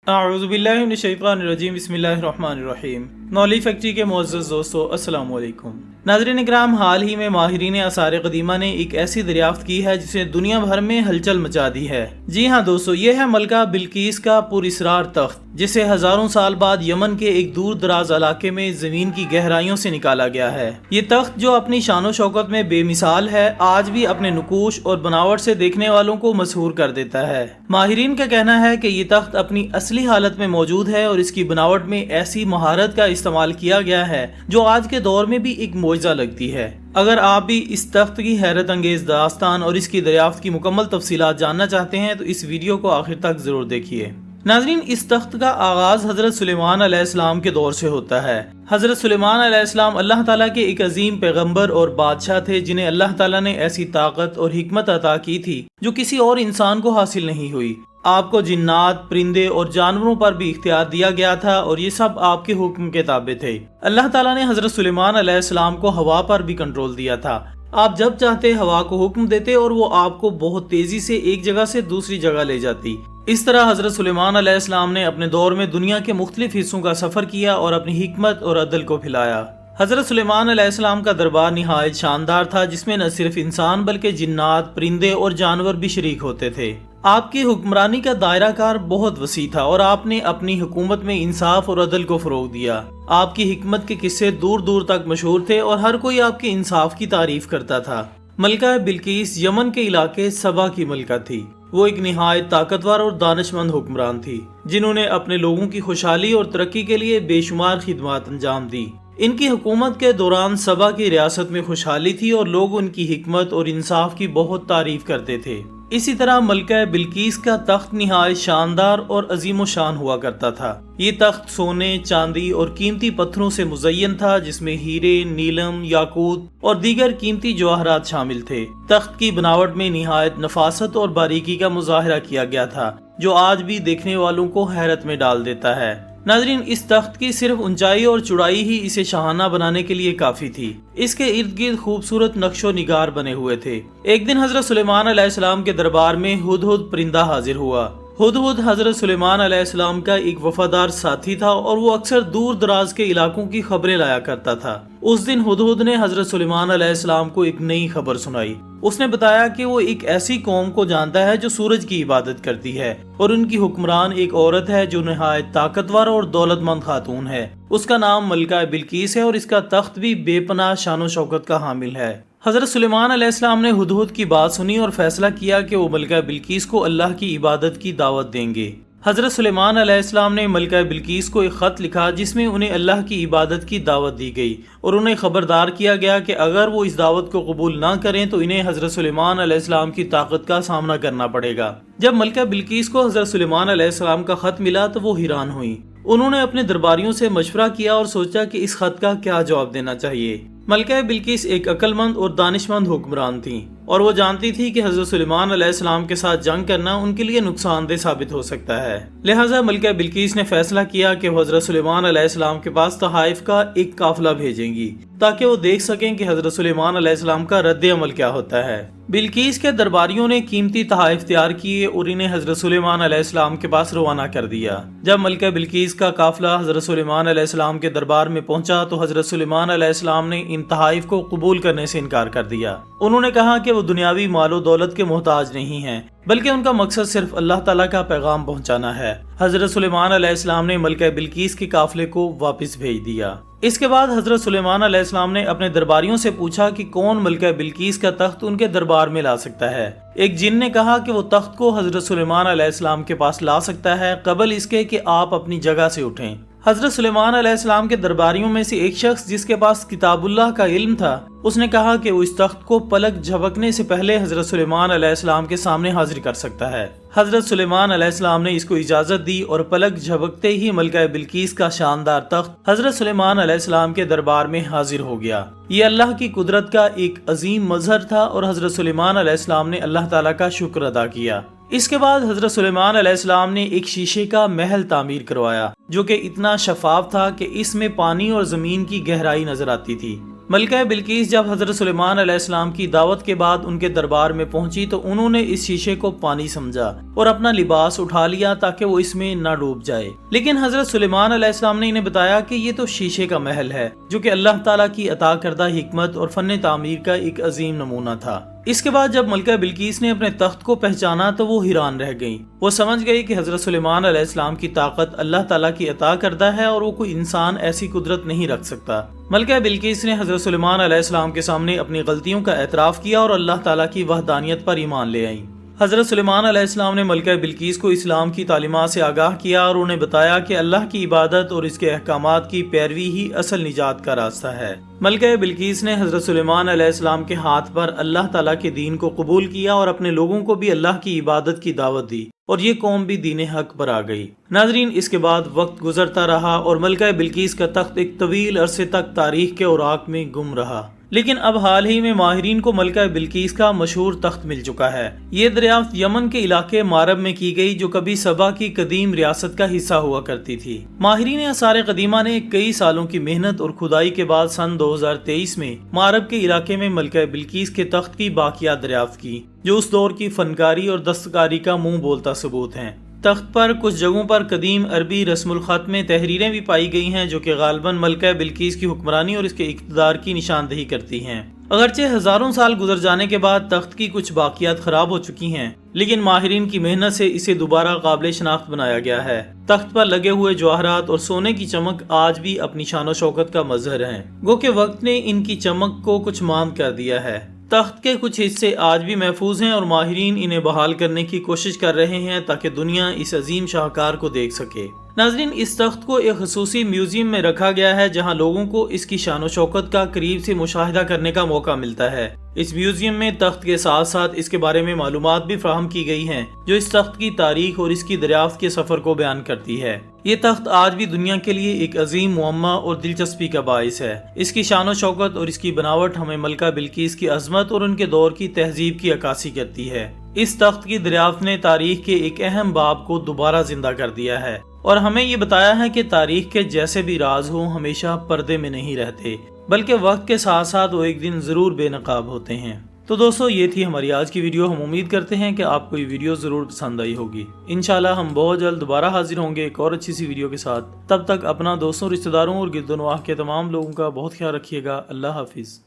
اعوذ باللہ من الشیطان الرجیم، بسم اللہ الرحمن الرحیم۔ نولی فیکٹری کے معزز دوستو، السلام علیکم۔ ناظرین اکرام، حال ہی میں ماہرین آثار قدیمہ نے ایک ایسی دریافت کی ہے جس نے دنیا بھر میں ہلچل مچا دی ہے۔ جی ہاں دوستو، یہ ہے ملکہ بلقیس کا پراسرار تخت، جسے ہزاروں سال بعد یمن کے ایک دور دراز علاقے میں زمین کی گہرائیوں سے نکالا گیا ہے۔ یہ تخت جو اپنی شان و شوکت میں بے مثال ہے، آج بھی اپنے نقوش اور بناوٹ سے دیکھنے والوں کو مسحور کر دیتا ہے۔ ماہرین کا کہنا ہے کہ یہ تخت اپنی اصلی حالت میں موجود ہے اور اس کی بناوٹ میں ایسی مہارت کا استعمال کیا گیا ہے جو آج کے دور میں بھی ایک معجزہ لگتی ہے۔ اگر آپ بھی اس تخت کی حیرت انگیز داستان اور اس کی دریافت کی مکمل تفصیلات جاننا چاہتے ہیں تو اس ویڈیو کو آخر تک ضرور دیکھیے۔ ناظرین، اس تخت کا آغاز حضرت سلیمان علیہ السلام کے دور سے ہوتا ہے۔ حضرت سلیمان علیہ السلام اللہ تعالیٰ کے ایک عظیم پیغمبر اور بادشاہ تھے جنہیں اللہ تعالیٰ نے ایسی طاقت اور حکمت عطا کی تھی جو کسی اور انسان کو حاصل نہیں ہوئی۔ آپ کو جنات، پرندے اور جانوروں پر بھی اختیار دیا گیا تھا اور یہ سب آپ کے حکم کے تابع تھے۔ اللہ تعالیٰ نے حضرت سلیمان علیہ السلام کو ہوا پر بھی کنٹرول دیا تھا۔ آپ جب چاہتے ہوا کو حکم دیتے اور وہ آپ کو بہت تیزی سے ایک جگہ سے دوسری جگہ لے جاتی۔ اس طرح حضرت سلیمان علیہ السلام نے اپنے دور میں دنیا کے مختلف حصوں کا سفر کیا اور اپنی حکمت اور عدل کو پھیلایا۔ حضرت سلیمان علیہ السلام کا دربار نہایت شاندار تھا، جس میں نہ صرف انسان بلکہ جنات، پرندے اور جانور بھی شریک ہوتے تھے۔ آپ کی حکمرانی کا دائرہ کار بہت وسیع تھا اور آپ نے اپنی حکومت میں انصاف اور عدل کو فروغ دیا۔ آپ کی حکمت کے قصے دور دور تک مشہور تھے اور ہر کوئی آپ کے انصاف کی تعریف کرتا تھا۔ ملکہ بلقیس یمن کے علاقے سبا کی ملکہ تھی۔ وہ ایک نہایت طاقتور اور دانشمند حکمران تھی جنہوں نے اپنے لوگوں کی خوشحالی اور ترقی کے لیے بے شمار خدمات انجام دی۔ ان کی حکومت کے دوران سبا کی ریاست میں خوشحالی تھی اور لوگ ان کی حکمت اور انصاف کی بہت تعریف کرتے تھے۔ اسی طرح ملکہ بلقیس کا تخت نہایت شاندار اور عظیم و شان ہوا کرتا تھا۔ یہ تخت سونے، چاندی اور قیمتی پتھروں سے مزین تھا، جس میں ہیرے، نیلم، یاقوت اور دیگر قیمتی جواہرات شامل تھے۔ تخت کی بناوٹ میں نہایت نفاست اور باریکی کا مظاہرہ کیا گیا تھا جو آج بھی دیکھنے والوں کو حیرت میں ڈال دیتا ہے۔ ناظرین، اس تخت کی صرف اونچائی اور چوڑائی ہی اسے شاہانہ بنانے کے لیے کافی تھی۔ اس کے ارد گرد خوبصورت نقش و نگار بنے ہوئے تھے۔ ایک دن حضرت سلیمان علیہ السلام کے دربار میں ہدہد پرندہ حاضر ہوا۔ ہدہد حضرت سلیمان علیہ السلام کا ایک وفادار ساتھی تھا اور وہ اکثر دور دراز کے علاقوں کی خبریں لایا کرتا تھا۔ اس دن ہدہد نے حضرت سلیمان علیہ السلام کو ایک نئی خبر سنائی۔ اس نے بتایا کہ وہ ایک ایسی قوم کو جانتا ہے جو سورج کی عبادت کرتی ہے اور ان کی حکمران ایک عورت ہے جو نہایت طاقتور اور دولت مند خاتون ہے۔ اس کا نام ملکہ بلقیس ہے اور اس کا تخت بھی بے پناہ شان و شوکت کا حامل ہے۔ حضرت سلیمان علیہ السلام نے ہدہد کی بات سنی اور فیصلہ کیا کہ وہ ملکہ بلقیس کو اللہ کی عبادت کی دعوت دیں گے۔ حضرت سلیمان علیہ السلام نے ملکہ بلقیس کو ایک خط لکھا جس میں انہیں اللہ کی عبادت کی دعوت دی گئی اور انہیں خبردار کیا گیا کہ اگر وہ اس دعوت کو قبول نہ کریں تو انہیں حضرت سلیمان علیہ السلام کی طاقت کا سامنا کرنا پڑے گا۔ جب ملکہ بلقیس کو حضرت سلیمان علیہ السلام کا خط ملا تو وہ حیران ہوئی۔ انہوں نے اپنے درباریوں سے مشورہ کیا اور سوچا کہ اس خط کا کیا جواب دینا چاہیے۔ ملکہ بلقیس ایک عقل مند اور دانشمند حکمران تھیں اور وہ جانتی تھی کہ حضرت سلیمان علیہ السلام کے ساتھ جنگ کرنا ان کے لیے نقصان دہ ثابت ہو سکتا ہے۔ لہٰذا ملکہ بلقیس نے فیصلہ کیا کہ وہ حضرت سلیمان علیہ السلام کے پاس تحائف کا ایک قافلہ بھیجیں گی تاکہ وہ دیکھ سکیں کہ حضرت سلیمان علیہ السلام کا رد عمل کیا ہوتا ہے۔ بلقیس کے درباریوں نے قیمتی تحائف تیار کیے اور انہیں حضرت سلیمان علیہ السلام کے پاس روانہ کر دیا۔ جب ملکہ بلقیس کا قافلہ حضرت سلیمان علیہ السلام کے دربار میں پہنچا تو حضرت سلیمان علیہ السلام نے ان تحائف کو قبول کرنے سے انکار کر دیا۔ انہوں نے کہا کہ وہ دنیاوی مال و دولت کے محتاج نہیں ہیں بلکہ ان کا مقصد صرف اللہ تعالیٰ کا پیغام پہنچانا ہے۔ حضرت سلیمان علیہ السلام نے ملکہ بلقیس کے قافلے کو واپس بھیج دیا۔ اس کے بعد حضرت سلیمان علیہ السلام نے اپنے درباریوں سے پوچھا کہ کون ملکہ بلقیس کا تخت ان کے دربار میں لا سکتا ہے۔ ایک جن نے کہا کہ وہ تخت کو حضرت سلیمان علیہ السلام کے پاس لا سکتا ہے قبل اس کے کہ آپ اپنی جگہ سے اٹھیں۔ حضرت سلیمان علیہ السلام کے درباریوں میں سے ایک شخص جس کے پاس کتاب اللہ کا علم تھا، اس نے کہا کہ وہ اس تخت کو پلک جھپکنے سے پہلے حضرت سلیمان علیہ السلام کے سامنے حاضر کر سکتا ہے۔ حضرت سلیمان علیہ السلام نے اس کو اجازت دی اور پلک جھپکتے ہی ملکہ بلقیس کا شاندار تخت حضرت سلیمان علیہ السلام کے دربار میں حاضر ہو گیا۔ یہ اللہ کی قدرت کا ایک عظیم مظہر تھا اور حضرت سلیمان علیہ السلام نے اللہ تعالیٰ کا شکر ادا کیا۔ اس کے بعد حضرت سلیمان علیہ السلام نے ایک شیشے کا محل تعمیر کروایا جو کہ اتنا شفاف تھا کہ اس میں پانی اور زمین کی گہرائی نظر آتی تھی۔ ملکہ بلقیس جب حضرت سلیمان علیہ السلام کی دعوت کے بعد ان کے دربار میں پہنچی تو انہوں نے اس شیشے کو پانی سمجھا اور اپنا لباس اٹھا لیا تاکہ وہ اس میں نہ ڈوب جائے، لیکن حضرت سلیمان علیہ السلام نے انہیں بتایا کہ یہ تو شیشے کا محل ہے جو کہ اللہ تعالیٰ کی عطا کردہ حکمت اور فن تعمیر کا ایک عظیم نمونہ تھا۔ اس کے بعد جب ملکہ بلقیس نے اپنے تخت کو پہچانا تو وہ حیران رہ گئیں۔ وہ سمجھ گئی کہ حضرت سلیمان علیہ السلام کی طاقت اللہ تعالیٰ کی عطا کردہ ہے اور وہ کوئی انسان ایسی قدرت نہیں رکھ سکتا۔ ملکہ بلقیس نے حضرت سلیمان علیہ السلام کے سامنے اپنی غلطیوں کا اعتراف کیا اور اللہ تعالیٰ کی وحدانیت پر ایمان لے آئیں۔ حضرت سلیمان علیہ السلام نے ملکہ بلقیس کو اسلام کی تعلیمات سے آگاہ کیا اور انہیں بتایا کہ اللہ کی عبادت اور اس کے احکامات کی پیروی ہی اصل نجات کا راستہ ہے۔ ملکہ بلقیس نے حضرت سلیمان علیہ السلام کے ہاتھ پر اللہ تعالیٰ کے دین کو قبول کیا اور اپنے لوگوں کو بھی اللہ کی عبادت کی دعوت دی اور یہ قوم بھی دین حق پر آ گئی۔ ناظرین، اس کے بعد وقت گزرتا رہا اور ملکہ بلقیس کا تخت ایک طویل عرصے تک تاریخ کے اوراق میں گم رہا، لیکن اب حال ہی میں ماہرین کو ملکہ بلقیس کا مشہور تخت مل چکا ہے۔ یہ دریافت یمن کے علاقے مارب میں کی گئی جو کبھی سبا کی قدیم ریاست کا حصہ ہوا کرتی تھی۔ ماہرین آثار قدیمہ نے کئی سالوں کی محنت اور کھدائی کے بعد سن 2023 میں مارب کے علاقے میں ملکہ بلقیس کے تخت کی باقیات دریافت کی، جو اس دور کی فنکاری اور دستکاری کا منہ بولتا ثبوت ہیں۔ تخت پر کچھ جگہوں پر قدیم عربی رسم الخط میں تحریریں بھی پائی گئی ہیں جو کہ غالباً ملکہ بلقیس کی حکمرانی اور اس کے اقتدار کی نشاندہی کرتی ہیں۔ اگرچہ ہزاروں سال گزر جانے کے بعد تخت کی کچھ باقیات خراب ہو چکی ہیں، لیکن ماہرین کی محنت سے اسے دوبارہ قابل شناخت بنایا گیا ہے۔ تخت پر لگے ہوئے جواہرات اور سونے کی چمک آج بھی اپنی شان و شوکت کا مظہر ہیں، گو کہ وقت نے ان کی چمک کو کچھ مام کر دیا ہے۔ تخت کے کچھ حصے آج بھی محفوظ ہیں اور ماہرین انہیں بحال کرنے کی کوشش کر رہے ہیں تاکہ دنیا اس عظیم شاہکار کو دیکھ سکے۔ ناظرین، اس تخت کو ایک خصوصی میوزیم میں رکھا گیا ہے جہاں لوگوں کو اس کی شان و شوکت کا قریب سے مشاہدہ کرنے کا موقع ملتا ہے۔ اس میوزیم میں تخت کے ساتھ ساتھ اس کے بارے میں معلومات بھی فراہم کی گئی ہیں جو اس تخت کی تاریخ اور اس کی دریافت کے سفر کو بیان کرتی ہے۔ یہ تخت آج بھی دنیا کے لیے ایک عظیم معمہ اور دلچسپی کا باعث ہے۔ اس کی شان و شوکت اور اس کی بناوٹ ہمیں ملکہ بلقیس کی عظمت اور ان کے دور کی تہذیب کی عکاسی کرتی ہے۔ اس تخت کی دریافت نے تاریخ کے ایک اہم باب کو دوبارہ زندہ کر دیا ہے اور ہمیں یہ بتایا ہے کہ تاریخ کے جیسے بھی راز ہوں ہمیشہ پردے میں نہیں رہتے، بلکہ وقت کے ساتھ ساتھ وہ ایک دن ضرور بے نقاب ہوتے ہیں۔ تو دوستو، یہ تھی ہماری آج کی ویڈیو۔ ہم امید کرتے ہیں کہ آپ کو یہ ویڈیو ضرور پسند آئی ہوگی۔ انشاءاللہ ہم بہت جلد دوبارہ حاضر ہوں گے ایک اور اچھی سی ویڈیو کے ساتھ۔ تب تک اپنا دوستوں، رشتہ داروں اور گرد و نواح کے تمام لوگوں کا بہت خیال رکھیے گا۔ اللہ حافظ۔